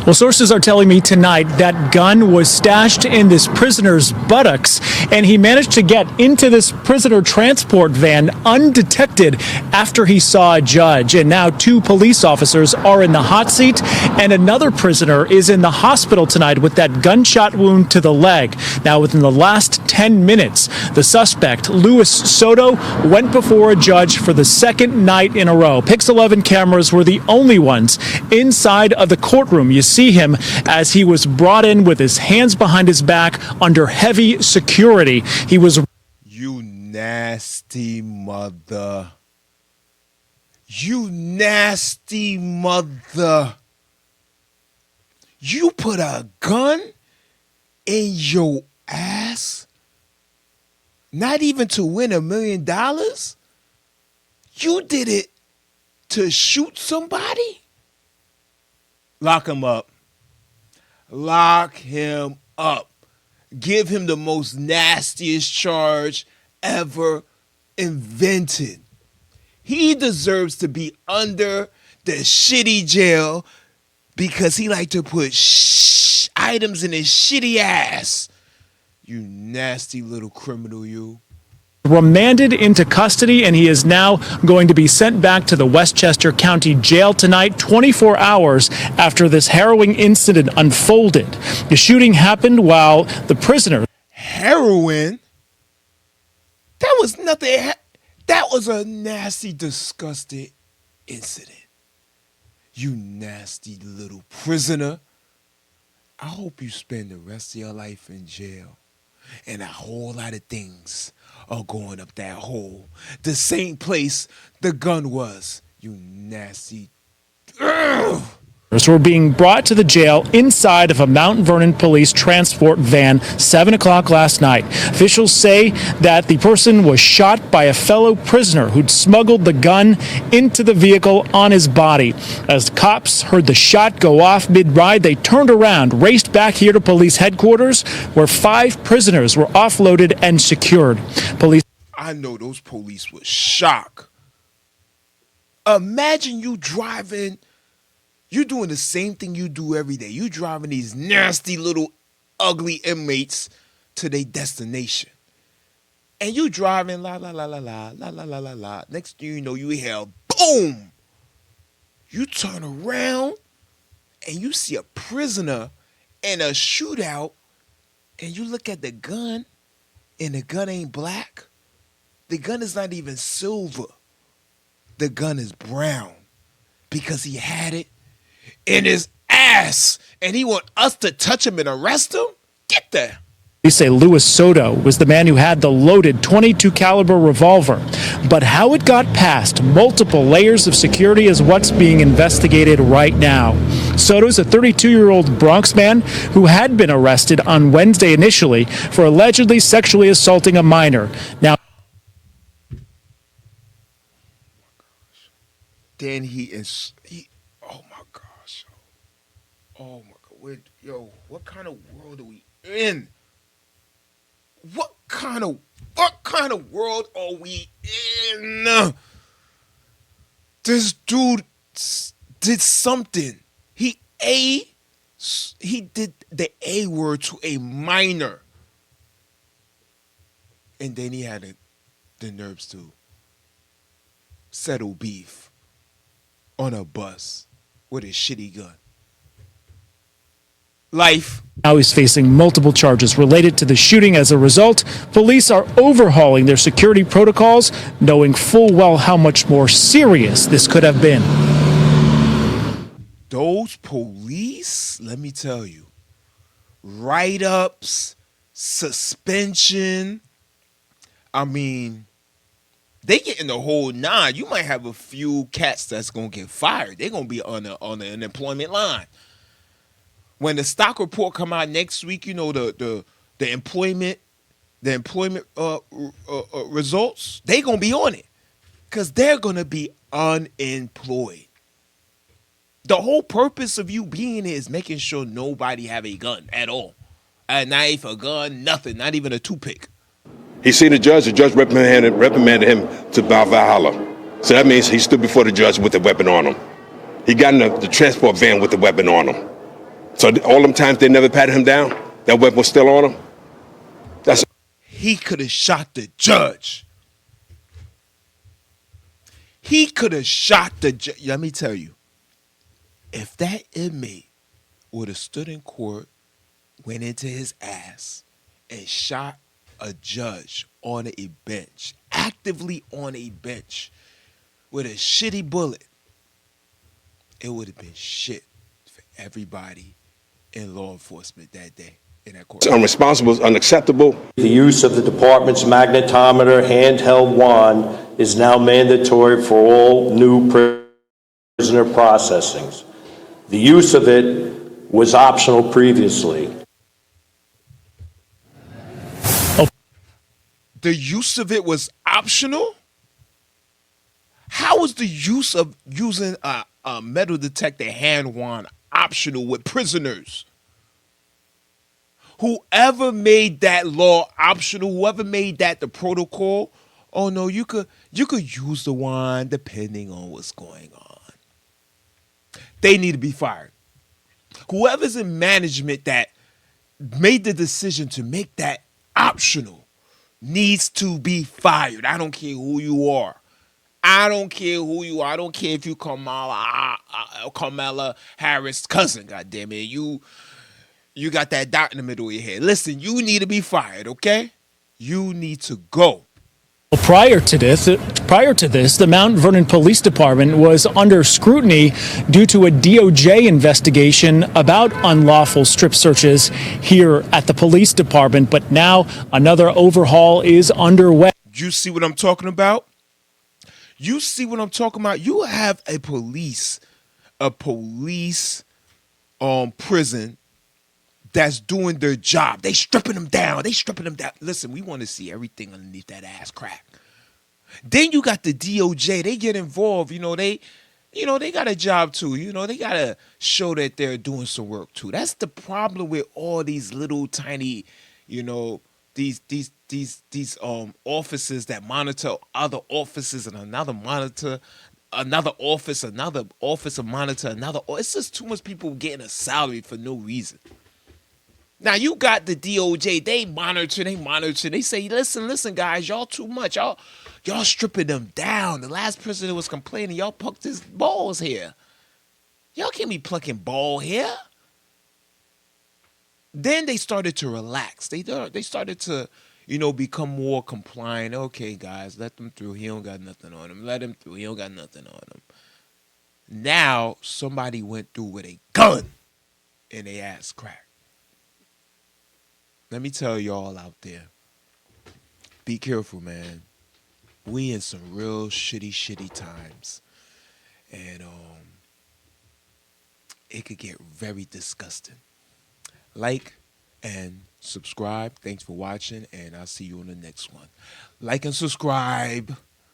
Well, sources are telling me tonight that gun was stashed in this prisoner's buttocks, and he managed to get into this prisoner transport van undetected after he saw a judge. And now 2 police officers are in the hot seat, and another prisoner is in the hospital tonight with that gunshot wound to the leg. Now, within the last 10 minutes, the suspect, Luis Soto, went before a judge for the second night in a row. Pix 11 cameras were the only ones inside of the courtroom. You see him as he was brought in with his hands behind his back under heavy security. He was... You nasty mother. You nasty mother. You put a gun in your ass? Not even to win $1 million? You did it to shoot somebody? Lock him up. Lock him up. Give him the most nastiest charge ever invented. He deserves to be under the shitty jail because he like to put items in his shitty ass. You nasty little criminal, you. Remanded into custody, and he is now going to be sent back to the Westchester County Jail tonight, 24 hours after this harrowing incident unfolded. The shooting happened while the prisoner... Heroin? That was nothing. That was a nasty, disgusting incident. You nasty little prisoner. I hope you spend the rest of your life in jail. And a whole lot of things are going up that hole. The same place the gun was. You nasty... Ugh. Were being brought to the jail inside of a Mount Vernon police transport van 7 o'clock last night. Officials say that the person was shot by a fellow prisoner who'd smuggled the gun into the vehicle on his body. As cops heard the shot go off mid-ride, they turned around, raced back here to police headquarters, where 5 prisoners were offloaded and secured. Police... I know those police were shocked. Imagine you driving... You're doing the same thing you do every day. You driving these nasty little ugly inmates to their destination. And you driving la la la la la la la la la la. Next thing you know, you hear boom. You turn around and you see a prisoner in a shootout, and you look at the gun and the gun ain't black. The gun is not even silver. The gun is brown because he had it in his ass, and he want us to touch him and arrest him? Get there. They say Luis Soto was the man who had the loaded .22 caliber revolver, but how it got past multiple layers of security is what's being investigated right now. Soto's a 32-year-old Bronx man who had been arrested on Wednesday initially for allegedly sexually assaulting a minor. Now, then he oh my gosh, oh my God, yo, what kind of world are we in? What kind of world are we in? This dude did something. He did the A word to a minor, and then he had the nerves to settle beef on a bus with a shitty gun. Life. Now he's facing multiple charges related to the shooting. As a result, police are overhauling their security protocols, knowing full well how much more serious this could have been. Those police, let me tell you, write-ups, suspension, I mean, they get in the whole 9. You might have a few cats that's gonna get fired. They're gonna be on the unemployment line. When the stock report come out next week, you know the employment results, they gonna be on it because they're gonna be unemployed. The whole purpose of you being here is making sure nobody have a gun at all, a knife, a gun, nothing, not even a toothpick. He seen the judge reprimanded him to Valhalla. So that means he stood before the judge with a weapon on him. He got in the transport van with the weapon on him. So all them times they never patted him down, that weapon was still on him. He could have shot the judge. He could have shot the judge. Let me tell you, if that inmate would have stood in court, went into his ass, and shot a judge on a bench, actively on a bench, with a shitty bullet, it would have been shit for everybody in law enforcement that day in that court. It's unresponsible, it's unacceptable. The use of the department's magnetometer handheld wand is now mandatory for all new prisoner processings. The use of it was optional previously. The use of it was optional? How is the use of using a metal detector hand wand optional with prisoners? Whoever made that law optional, whoever made that the protocol, oh no, you could use the wand depending on what's going on. They need to be fired. Whoever's in management that made the decision to make that optional needs to be fired. I don't care who you are. I don't care who you are. I don't care if you Kamala Harris' cousin, goddammit. You got that dot in the middle of your head. Listen, you need to be fired, okay? You need to go. Prior to this, the Mount Vernon Police Department was under scrutiny due to a DOJ investigation about unlawful strip searches here at the police department. But now another overhaul is underway. You see what I'm talking about? You see what I'm talking about? You have a police prison that's doing their job. They stripping them down. Listen, we want to see everything underneath that ass crack. Then you got the DOJ. They get involved. They got a job too. They got to show that they're doing some work too. That's the problem with all these little tiny, these offices that monitor other offices and another monitor another office of monitor another. It's just too much people getting a salary for no reason. Now you got the DOJ. They monitor. They say, listen, guys, y'all too much. Y'all stripping them down. The last person that was complaining, y'all plucked his balls here. Y'all can't be plucking ball here. Then they started to relax. They started to, become more compliant. Okay, guys, let them through. He don't got nothing on him. Let him through. He don't got nothing on him. Now somebody went through with a gun and they ass cracked. Let me tell y'all out there, be careful, man. We in some real shitty times. And it could get very disgusting. Like and subscribe. Thanks for watching, and I'll see you on the next one. Like and subscribe.